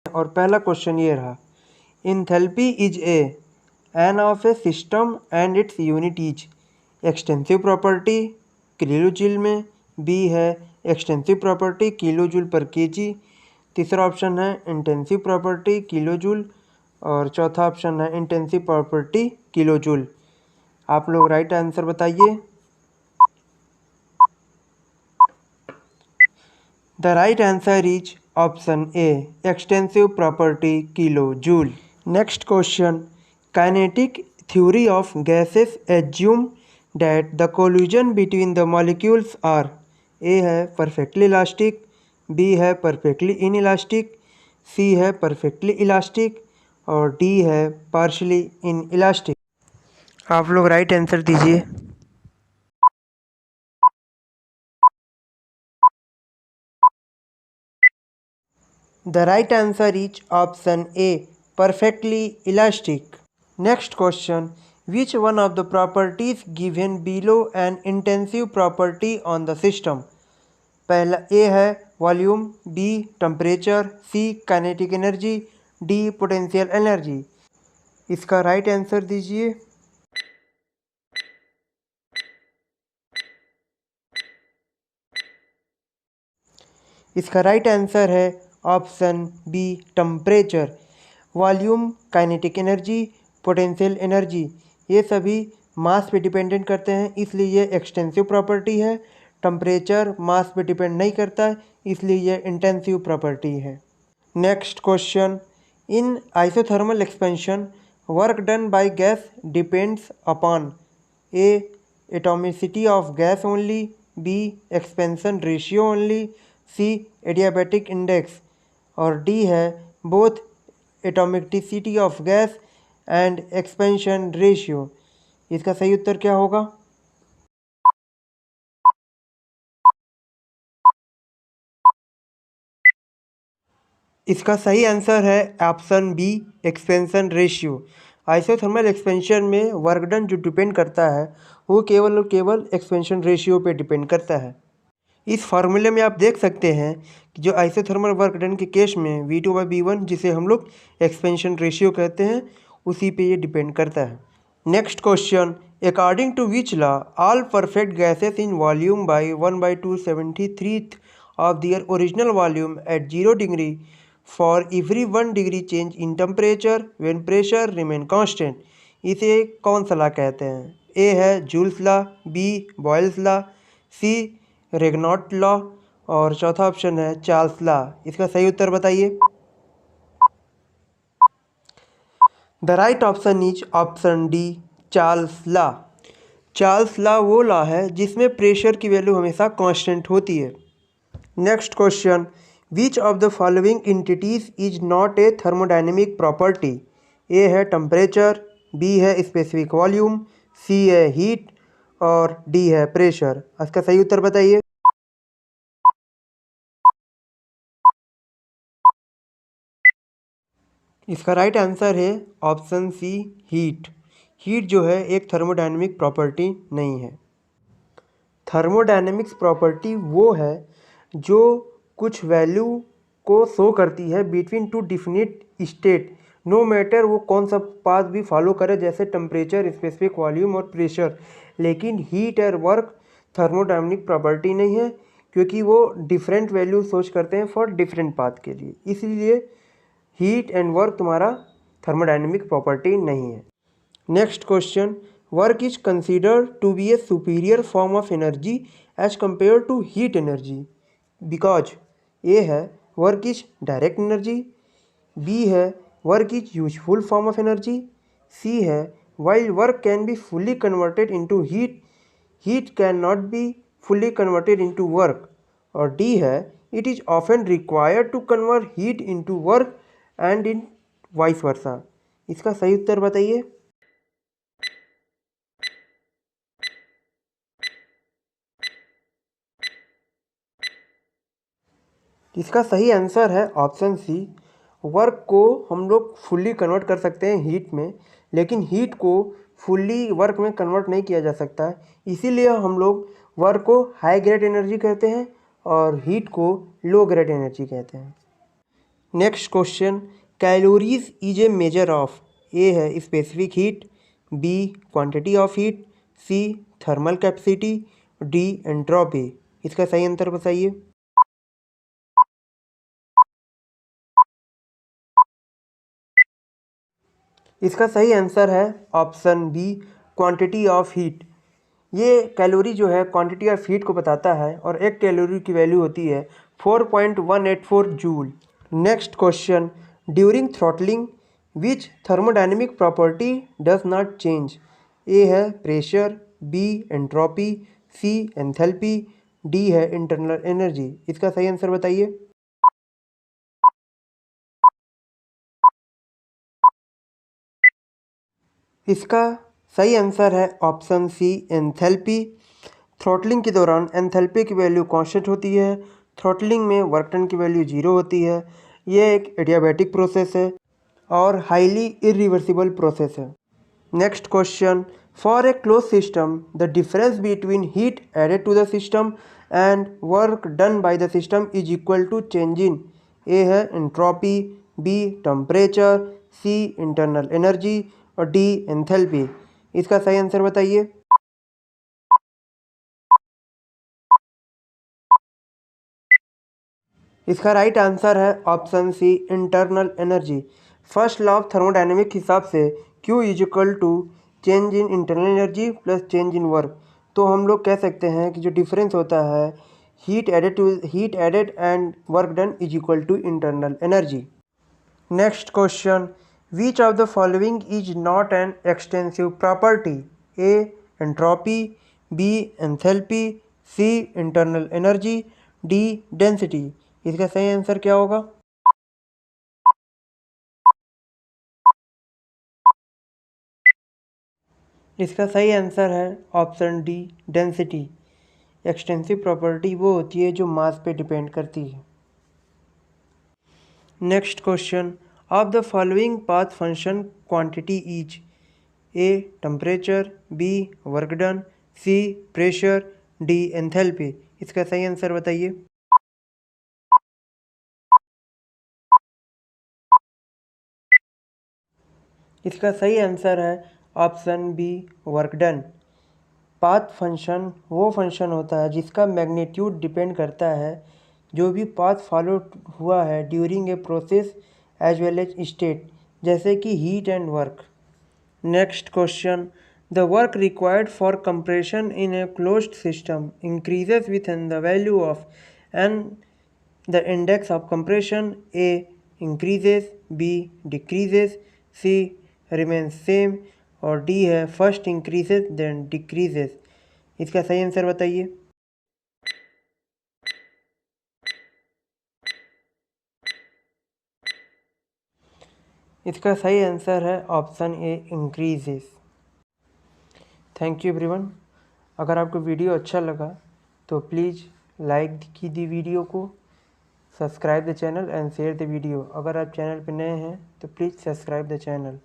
और पहला क्वेश्चन ये रहा, enthalpy is an of A system and its unit is extensive property kilo joule में, बी है एक्सटेंसिव प्रॉपर्टी किलो जूल पर केजी, तीसरा ऑप्शन है इंटेंसिव प्रॉपर्टी किलो जूल और चौथा ऑप्शन है इंटेंसिव प्रॉपर्टी किलो जूल। आप लोग राइट आंसर बताइए। The right answer is option A, extensive property kilojoule. Next question, kinetic theory of gases assume that the collision between the molecules are A है perfectly elastic, B है perfectly inelastic, C है perfectly elastic और D है partially inelastic। आप लोग right answer दीजिए। The right answer is option A, perfectly elastic. Next question, which one of the properties given below an intensive property on the system? पहला A है volume, B temperature, C kinetic energy, D potential energy. इसका right answer दीजिए। इसका right answer है option B temperature. Volume, kinetic energy, potential energy ये सभी mass पे dependent करते हैं, इसलिए ये एक्सटेंसिव प्रॉपर्टी है। टेम्परेचर मास पे डिपेंड नहीं करता है, इसलिए ये इंटेंसिव प्रॉपर्टी है। Next question, in isothermal expansion work done by gas depends upon A atomicity of gas only, B expansion ratio only, C adiabatic index और डी है both atomicity of gas and expansion ratio. इसका सही उत्तर क्या होगा? इसका सही answer है option B expansion ratio. Isothermal expansion में वर्क डन जो डिपेंड करता है वो केवल और केवल एक्सपेंशन रेशियो पे डिपेंड करता है। इस फार्मूले में आप देख सकते हैं कि जो आइसोथर्मल वर्क डन के केस में V2/V1 जिसे हम लोग एक्सपेंशन रेशियो कहते हैं उसी पे ये डिपेंड करता है। Next question, according to which law all perfect gases in volume by 1/273 of their original volume at 0 degree for every 1 degree change in temperature when pressure remain constant. इसे कौन सा लॉ कहते हैं? ए है Joule's law, B Boyle's law, C Regnault law और चौथा option है Charles law. इसका सही उत्तर बताइए। The right option is option D Charles law. Charles law वो लॉ है जिसमें प्रेशर की वैल्यू हमेशा कांस्टेंट होती है। Next question, which of the following entities is not a thermodynamic property? A है टेम्परेचर, बी है स्पेसिफिक वॉल्यूम, सी है हीट और डी है प्रेशर। इसका सही उत्तर बताइए। इसका राइट आंसर है ऑप्शन सी हीट। हीट जो है एक थर्मोडायनेमिक प्रॉपर्टी नहीं है। थर्मोडायनेमिक्स प्रॉपर्टी वो है जो कुछ वैल्यू को शो करती है between two definite state, no matter वो कौन सा पाथ भी फॉलो करे, जैसे टेम्परेचर, स्पेसिफिक वॉल्यूम और प्रेशर। लेकिन हीट और वर्क थर्मोडायनेमिक प्रॉपर्टी नहीं है क्योंकि वो डिफरेंट वैल्यू सोच करते हैं फॉर डिफरेंट पाथ के लिए, इसलिए हीट एंड वर्क तुम्हारा थर्मोडायनेमिक प्रॉपर्टी नहीं है। Next question, work is considered to be a superior form of energy as compare to heat energy because A है work is direct energy, B है work is useful form of energy, C है while work can be fully converted into heat, heat can not be fully converted into work और D है it is often required to convert heat into work and in vice versa. इसका सही उत्तर बताइए। इसका सही answer है option सी। Work को हम लोग फुल्ली कन्वर्ट कर सकते हैं हीट में, लेकिन हीट को फुल्ली वर्क में कन्वर्ट नहीं किया जा सकता है, इसीलिए हम लोग वर्क को हाई ग्रेड एनर्जी कहते हैं और हीट को लो ग्रेड एनर्जी कहते हैं। Next question, calories is a major of, A है specific heat, B quantity of heat, C thermal capacity, D entropy. इसका सही आंसर बताइए। इसका सही आंसर है option B quantity of heat. ये कैलोरी जो है क्वांटिटी ऑफ हीट को बताता है और एक कैलोरी की वैल्यू होती है 4.184 joule. Next question, during throttling which thermodynamic property does not change, A है pressure, B entropy, C enthalpy, D है इंटरनल एनर्जी। इसका सही आंसर बताइए। इसका सही आंसर है ऑप्शन सी एंथैल्पी। थ्रॉटलिंग के दौरान एंथैल्पी की वैल्यू कांस्टेंट होती है। थ्रॉटलिंग में वर्क डन की वैल्यू जीरो होती है। यह एक एडियाबैटिक प्रोसेस है और हाईली इरिवर्सिबल प्रोसेस है। Next question, for a close system the difference between heat added to the system and work done by the system is equal to change in, A है entropy, B temperature, C internal energy और D enthalpy. इसका सही answer बताइए। इसका right answer है option C internal energy. First law of thermodynamic के हिसाब से Q is equal to change in internal energy plus change in work. तो हम लोग कह सकते हैं कि जो डिफरेंस होता है heat added and work done is equal to internal energy. Next question, which of the following is not an extensive property, A entropy, B enthalpy, C internal energy, D density. इसका सही answer क्या होगा। इसका सही answer है option D density. Extensive property वो होती है जो मास पे डिपेंड करती है। Next question, of the following path function quantity is, A temperature, B work done, C pressure, D enthalpy. इसका सही आंसर बताइए। इसका सही आंसर है option B work done. Path function वो फंक्शन होता है जिसका मैग्नीट्यूड डिपेंड करता है जो भी पाथ फॉलो हुआ है during a process as well as state, जैसे कि heat and work. Next question, the work required for compression in a closed system increases within the value of N, the index of compression, A increases, B decreases, C remains same और D है first increases then decreases. इसका सही answer बताइए। इसका सही answer है option A increases. Thank you everyone. अगर आपको वीडियो अच्छा लगा तो प्लीज़ लाइक कीजिए वीडियो को, subscribe the channel and share the video. अगर आप चैनल पर नए हैं तो प्लीज़ सब्सक्राइब द चैनल।